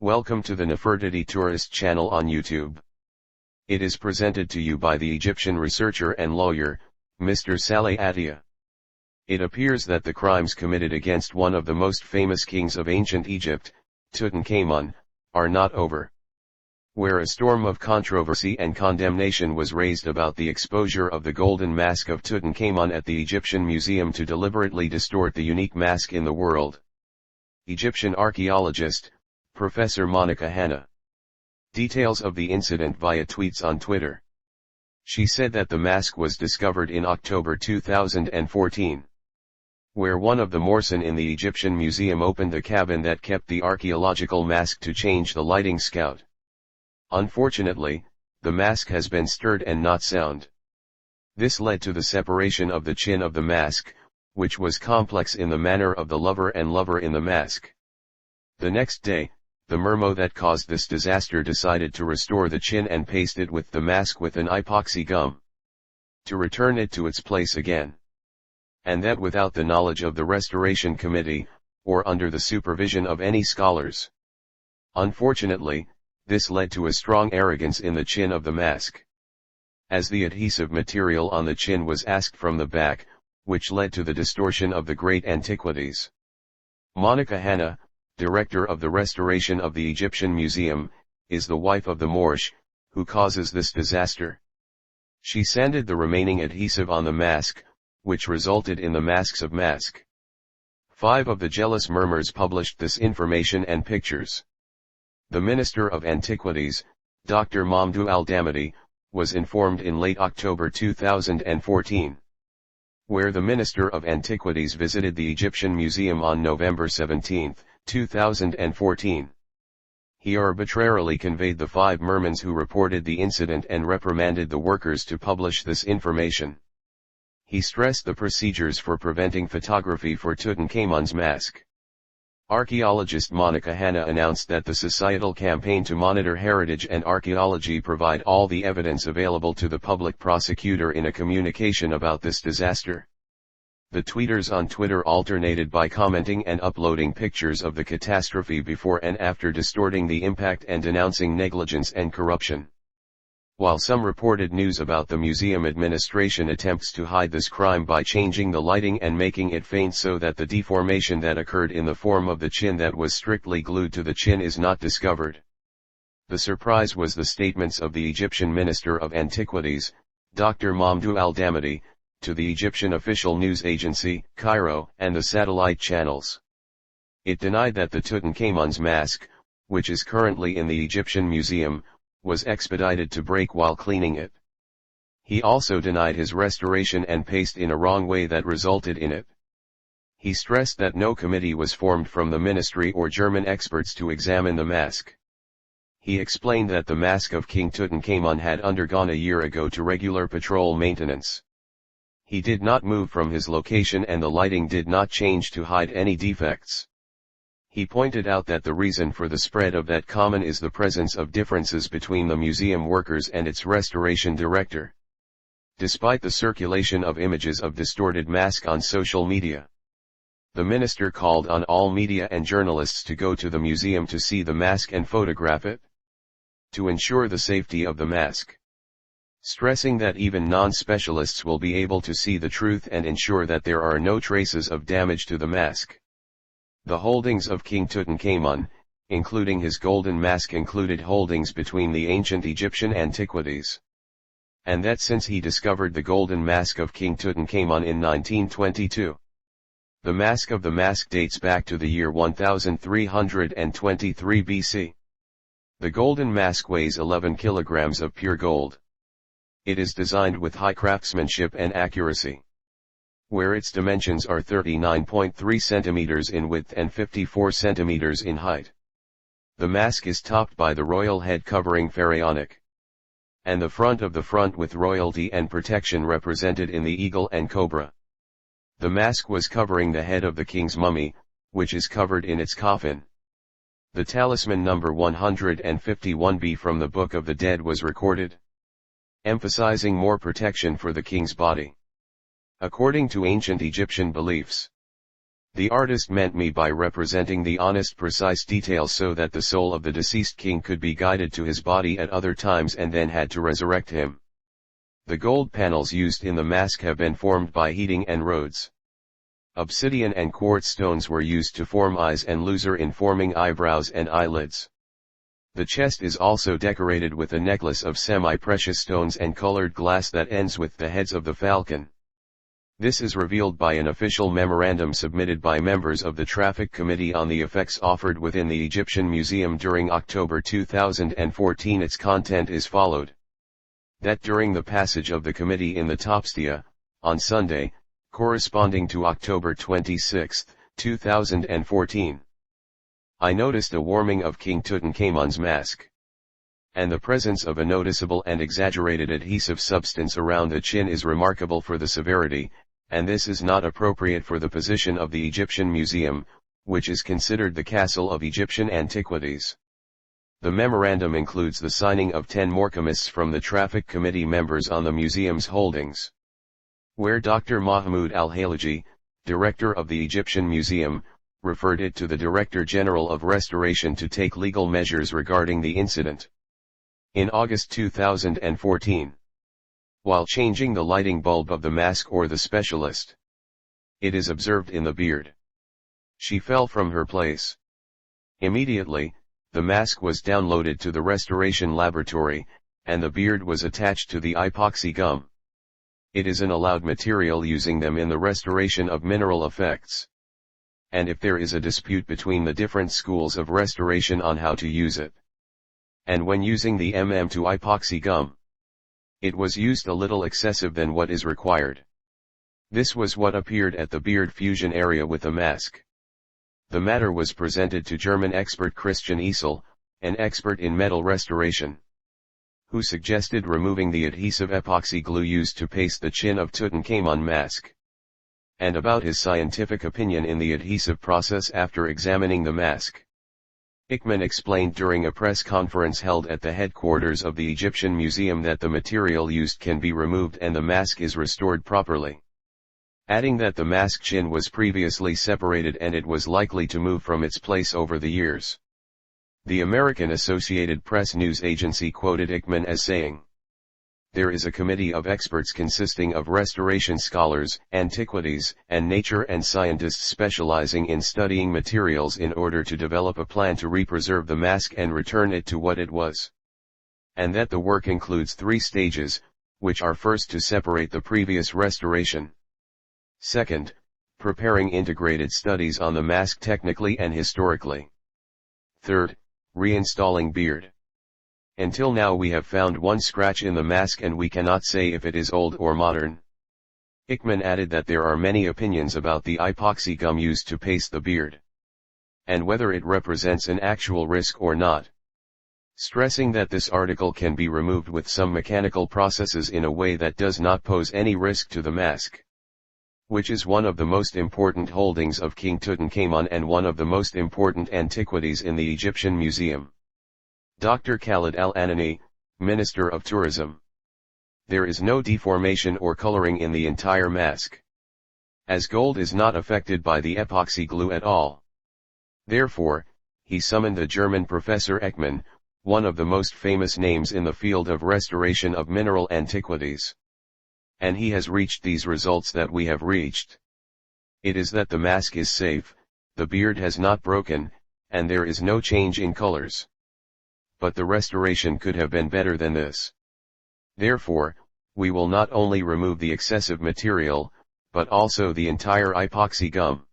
Welcome to the Nefertiti Tourist Channel on YouTube. It is presented to you by the Egyptian researcher and lawyer, Mr. Saleh Attia. It appears that the crimes committed against one of the most famous kings of ancient Egypt, Tutankhamun, are not over. Where a storm of controversy and condemnation was raised about the exposure of the golden mask of Tutankhamun at the Egyptian Museum to deliberately distort the unique mask in the world. Egyptian archaeologist, Professor Monica Hanna. Details of the incident via tweets on Twitter. She said that the mask was discovered in October 2014. Where one of the Morrison in the Egyptian Museum opened the cabin that kept the archaeological mask to change the lighting scout. Unfortunately, the mask has been stirred and not sound. This led to the separation of the chin of the mask, which was complex in the manner of the lover and lover in the mask. The next day, the mermo that caused this disaster decided to restore the chin and paste it with the mask with an epoxy gum, to return it to its place again. And that without the knowledge of the restoration committee, or under the supervision of any scholars. Unfortunately, this led to a strong arrogance in the chin of the mask. As the adhesive material on the chin was asked from the back, which led to the distortion of the great antiquities. Monica Hanna, director of the restoration of the Egyptian Museum, is the wife of the Morsh, who causes this disaster. She sanded the remaining adhesive on the mask, which resulted in the masks of mask. 5 of the jealous murmurs published this information and pictures. The Minister of Antiquities, Dr. Mamdouh al-Damati, was informed in late October 2014. Where the Minister of Antiquities visited the Egyptian Museum on November 17, 2014. He arbitrarily conveyed the 5 mermans who reported the incident and reprimanded the workers to publish this information. He stressed the procedures for preventing photography for Tutankhamun's mask. Archaeologist Monica Hanna announced that the societal campaign to monitor heritage and archaeology provide all the evidence available to the public prosecutor in a communication about this disaster. The tweeters on Twitter alternated by commenting and uploading pictures of the catastrophe before and after, distorting the impact and denouncing negligence and corruption. While some reported news about the museum administration attempts to hide this crime by changing the lighting and making it faint so that the deformation that occurred in the form of the chin that was strictly glued to the chin is not discovered. The surprise was the statements of the Egyptian Minister of Antiquities, Dr. Mamdouh al-Damati, to the Egyptian official news agency, Cairo, and the satellite channels. It denied that the Tutankhamun's mask, which is currently in the Egyptian Museum, was expedited to break while cleaning it. He also denied his restoration and paste in a wrong way that resulted in it. He stressed that no committee was formed from the ministry or German experts to examine the mask. He explained that the mask of King Tutankhamun had undergone a year ago to regular patrol maintenance. He did not move from his location and the lighting did not change to hide any defects. He pointed out that the reason for the spread of that comment is the presence of differences between the museum workers and its restoration director. Despite the circulation of images of distorted mask on social media, the minister called on all media and journalists to go to the museum to see the mask and photograph it, to ensure the safety of the mask. Stressing that even non-specialists will be able to see the truth and ensure that there are no traces of damage to the mask. The holdings of King Tutankhamun, including his golden mask, included holdings between the ancient Egyptian antiquities. And that since he discovered the golden mask of King Tutankhamun in 1922. The mask of the mask dates back to the year 1323 BC. The golden mask weighs 11 kilograms of pure gold. It is designed with high craftsmanship and accuracy. Where its dimensions are 39.3 centimeters in width and 54 centimeters in height. The mask is topped by the royal head covering Pharaonic. And the front with royalty and protection represented in the eagle and cobra. The mask was covering the head of the king's mummy, which is covered in its coffin. The talisman number 151b from the Book of the Dead was recorded, emphasizing more protection for the king's body. According to ancient Egyptian beliefs, The artist meant me by representing the honest precise details so that the soul of the deceased king could be guided to his body at other times and then had to resurrect him. The gold panels used in the mask have been formed by heating and rods. Obsidian and quartz stones were used to form eyes and lucre in forming eyebrows and eyelids. The chest is also decorated with a necklace of semi-precious stones and colored glass that ends with the heads of the falcon. This is revealed by an official memorandum submitted by members of the Traffic Committee on the effects offered within the Egyptian Museum during October 2014. Its content is followed. That during the passage of the committee in the Topstia, on Sunday, corresponding to October 26, 2014, I noticed a warming of King Tutankhamun's mask, and the presence of a noticeable and exaggerated adhesive substance around the chin is remarkable for the severity, and this is not appropriate for the position of the Egyptian Museum, which is considered the castle of Egyptian antiquities. The memorandum includes the signing of 10 more chemists from the Traffic Committee members on the museum's holdings, where Dr. Mahmoud al-Halaji, director of the Egyptian Museum, referred it to the Director General of Restoration to take legal measures regarding the incident. In August 2014, while changing the lighting bulb of the mask or the specialist, it is observed in the beard, she fell from her place. Immediately, the mask was downloaded to the restoration laboratory, and the beard was attached to the epoxy gum. It is an allowed material using them in the restoration of mineral effects. And if there is a dispute between the different schools of restoration on how to use it, and when using the MM2 epoxy gum, it was used a little excessive than what is required. This was what appeared at the beard fusion area with the mask. The matter was presented to German expert Christian Esel, an expert in metal restoration, who suggested removing the adhesive epoxy glue used to paste the chin of Tutankhamun mask, and about his scientific opinion in the adhesive process after examining the mask. Ickman explained during a press conference held at the headquarters of the Egyptian Museum that the material used can be removed and the mask is restored properly, adding that the mask chin was previously separated and it was likely to move from its place over the years. The American Associated Press news agency quoted Ickman as saying, "There is a committee of experts consisting of restoration scholars, antiquities, and nature and scientists specializing in studying materials in order to develop a plan to re-preserve the mask and return it to what it was. And that the work includes 3 stages, which are first to separate the previous restoration. Second, preparing integrated studies on the mask technically and historically. Third, reinstalling beard. Until now we have found 1 scratch in the mask and we cannot say if it is old or modern." Ickman added that there are many opinions about the epoxy gum used to paste the beard, and whether it represents an actual risk or not, stressing that this article can be removed with some mechanical processes in a way that does not pose any risk to the mask, which is one of the most important holdings of King Tutankhamun and one of the most important antiquities in the Egyptian Museum. Dr. Khalid Al-Anani, Minister of Tourism. There is no deformation or coloring in the entire mask, as gold is not affected by the epoxy glue at all. Therefore, he summoned the German Professor Ekman, one of the most famous names in the field of restoration of mineral antiquities. And he has reached these results that we have reached. It is that the mask is safe, the beard has not broken, and there is no change in colors. But the restoration could have been better than this. Therefore, we will not only remove the excessive material, but also the entire epoxy gum.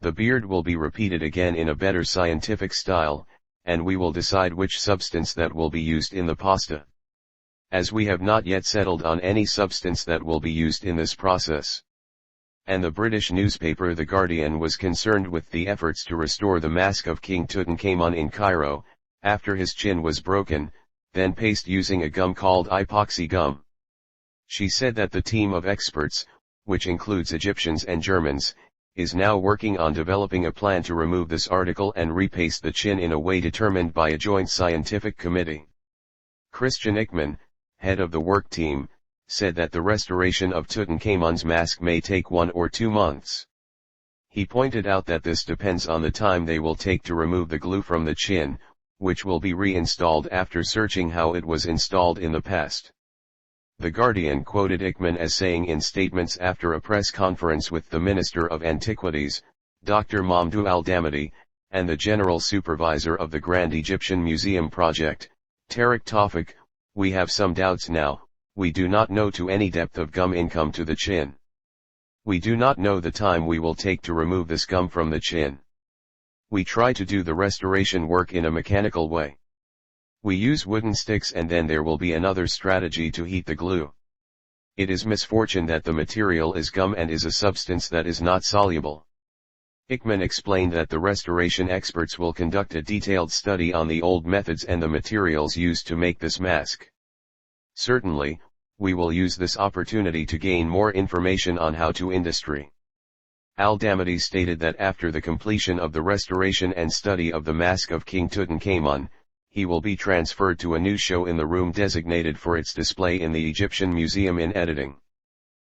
The beard will be repeated again in a better scientific style, and we will decide which substance that will be used in the pasta, as we have not yet settled on any substance that will be used in this process." And the British newspaper The Guardian was concerned with the efforts to restore the mask of King Tutankhamun in Cairo, after his chin was broken, then paste using a gum called epoxy gum. She said that the team of experts, which includes Egyptians and Germans, is now working on developing a plan to remove this article and repaste the chin in a way determined by a joint scientific committee. Christian Ickman, head of the work team, said that the restoration of Tutankhamun's mask may take 1 or 2 months. He pointed out that this depends on the time they will take to remove the glue from the chin, which will be reinstalled after searching how it was installed in the past. The Guardian quoted Ickman as saying in statements after a press conference with the Minister of Antiquities, Dr. Mamdouh al-Damati, and the General Supervisor of the Grand Egyptian Museum Project, Tariq Tawfiq, "We have some doubts now. We do not know to any depth of gum income to the chin. We do not know the time we will take to remove this gum from the chin. We try to do the restoration work in a mechanical way. We use wooden sticks and then there will be another strategy to heat the glue. It is misfortune that the material is gum and is a substance that is not soluble." Ickman explained that the restoration experts will conduct a detailed study on the old methods and the materials used to make this mask. "Certainly, we will use this opportunity to gain more information on how to industry." Al-Damati stated that after the completion of the restoration and study of the mask of King Tutankhamun, he will be transferred to a new show in the room designated for its display in the Egyptian Museum in editing.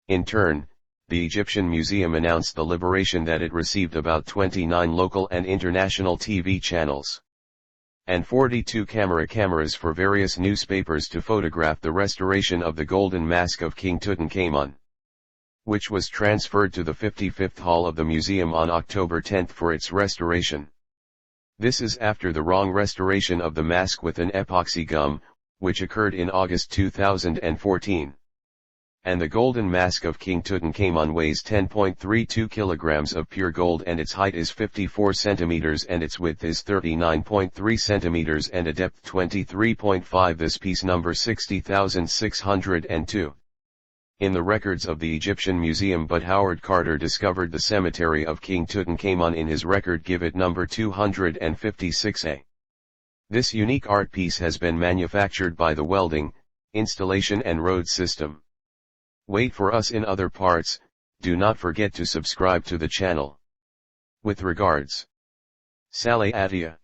In turn, the Egyptian Museum announced the liberation that it received about 29 local and international TV channels and 42 cameras for various newspapers to photograph the restoration of the golden mask of King Tutankhamun, which was transferred to the 55th hall of the museum on October 10 for its restoration. This is after the wrong restoration of the mask with an epoxy gum, which occurred in August 2014. And the golden mask of King Tutankhamun weighs 10.32 kilograms of pure gold and its height is 54 centimeters and its width is 39.3 centimeters and a depth 23.5. This piece number 60,602. In the records of the Egyptian Museum, but Howard Carter discovered the cemetery of King Tutankhamun in his record give it number 256A. This unique art piece has been manufactured by the welding, installation and road system. Wait for us in other parts. Do not forget to subscribe to the channel. With regards, Saleh Attia.